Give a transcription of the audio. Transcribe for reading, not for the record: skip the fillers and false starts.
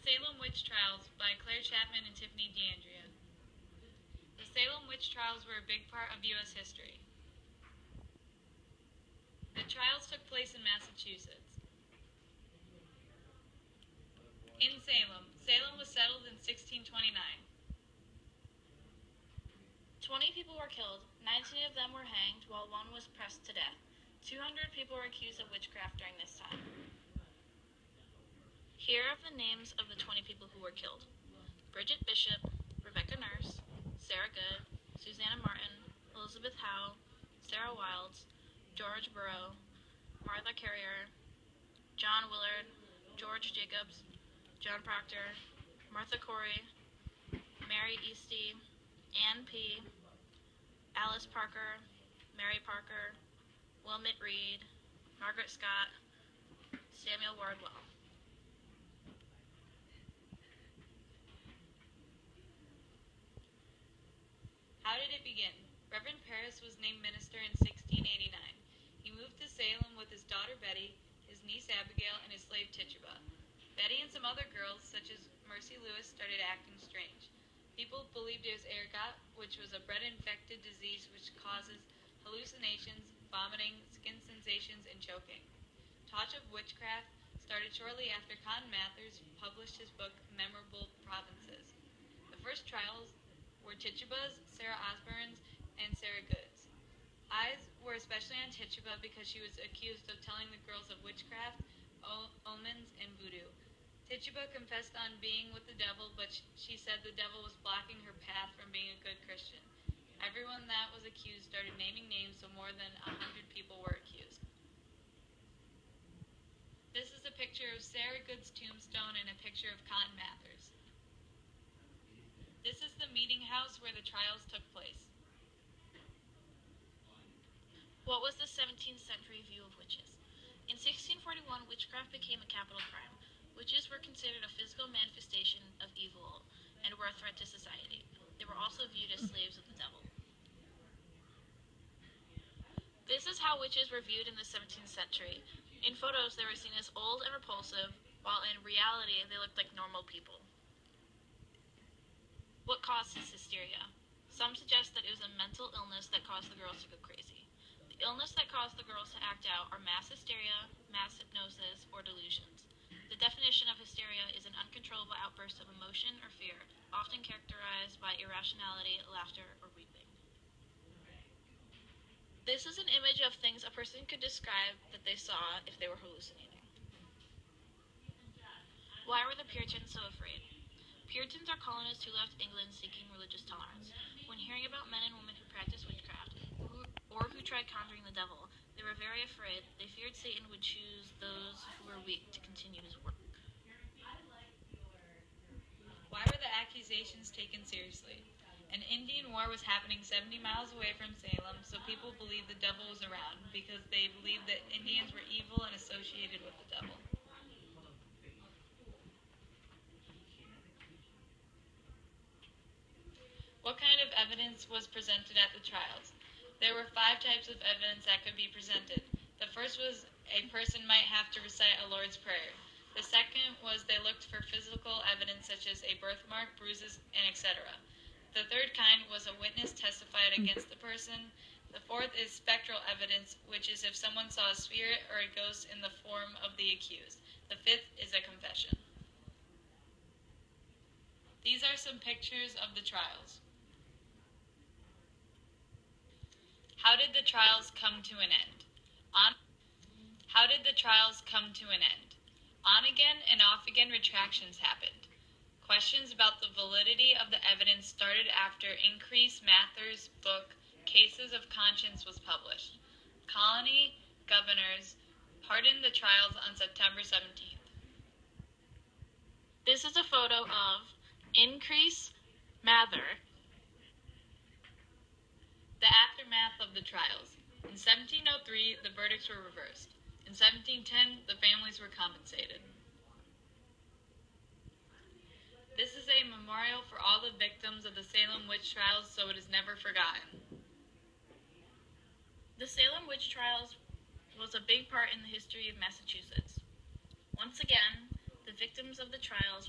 Salem Witch Trials by Claire Chapman and Tiffany D'Andrea. The Salem Witch Trials were a big part of U.S. history. The trials took place in Massachusetts. In Salem, Salem was settled in 1629. 20 people were killed, 19 of them were hanged, while one was pressed to death. 200 people were accused of witchcraft during this time. Here are the names of the 20 people who were killed: Bridget Bishop, Rebecca Nurse, Sarah Good, Susanna Martin, Elizabeth Howe, Sarah Wilds, George Burrow, Martha Carrier, John Willard, George Jacobs, John Proctor, Martha Corey, Mary Eastie, Ann P., Alice Parker, Mary Parker, Wilmot Reed, Margaret Scott, Samuel Wardwell. How did it begin? Reverend Parris was named minister in 1689. He moved to Salem with his daughter Betty, his niece Abigail, and his slave Tituba. Betty and some other girls, such as Mercy Lewis, started acting strange. People believed it was ergot, which was a bread-infected disease which causes hallucinations, vomiting, skin sensations, and choking. Talk of witchcraft started shortly after Cotton Mather's published his book, Memorable Provinces. The first trials were Tituba's, Sarah Osborne's, and Sarah Good's. Eyes were especially on Tituba because she was accused of telling the girls of witchcraft, omens, and voodoo. Tituba confessed on being with the devil, but she said the devil was blocking her path from being a good Christian. Everyone that was accused started naming names, so more than 100 people were accused. This is a picture of Sarah Good's tombstone and a picture of Cotton Mather's. This is the meeting house where the trials took place. What was the 17th century view of witches? In 1641, witchcraft became a capital crime. Witches were considered a physical manifestation of evil and were a threat to society. They were also viewed as slaves of the devil. This is how witches were viewed in the 17th century. In photos, they were seen as old and repulsive, while in reality, they looked like normal people. What caused this hysteria? Some suggest that it was a mental illness that caused the girls to go crazy. The illness that caused the girls to act out are mass hysteria, mass hypnosis, or delusions. The definition of hysteria is an uncontrollable outburst of emotion or fear, often characterized by irrationality, laughter, or weeping. This is an image of things a person could describe that they saw if they were hallucinating. Why were the Puritans so afraid? Puritans are colonists who left England seeking religious tolerance. When hearing about men and women who practiced witchcraft, or who tried conjuring the devil, they were very afraid. They feared Satan would choose those who were weak to continue his work. Why were the accusations taken seriously? An Indian war was happening 70 miles away from Salem, so people believed the devil was around because they believed that Indians were evil and associated with the devil. What kind of evidence was presented at the trials? There were 5 types of evidence that could be presented. The first was a person might have to recite a Lord's Prayer. The second was they looked for physical evidence such as a birthmark, bruises, and etc. The third kind was a witness testified against the person. The fourth is spectral evidence, which is if someone saw a spirit or a ghost in the form of the accused. The fifth is a confession. These are some pictures of the trials. How did the trials come to an end? How did the trials come to an end? On again and off again retractions happened. Questions about the validity of the evidence started after Increase Mather's book, Cases of Conscience, was published. Colony governors pardoned the trials on September 17th. This is a photo of Increase Mather. The aftermath of the trials. In 1703, the verdicts were reversed. In 1710, the families were compensated. This is a memorial for all the victims of the Salem witch trials, so it is never forgotten. The Salem witch trials was a big part in the history of Massachusetts. Once again, the victims of the trials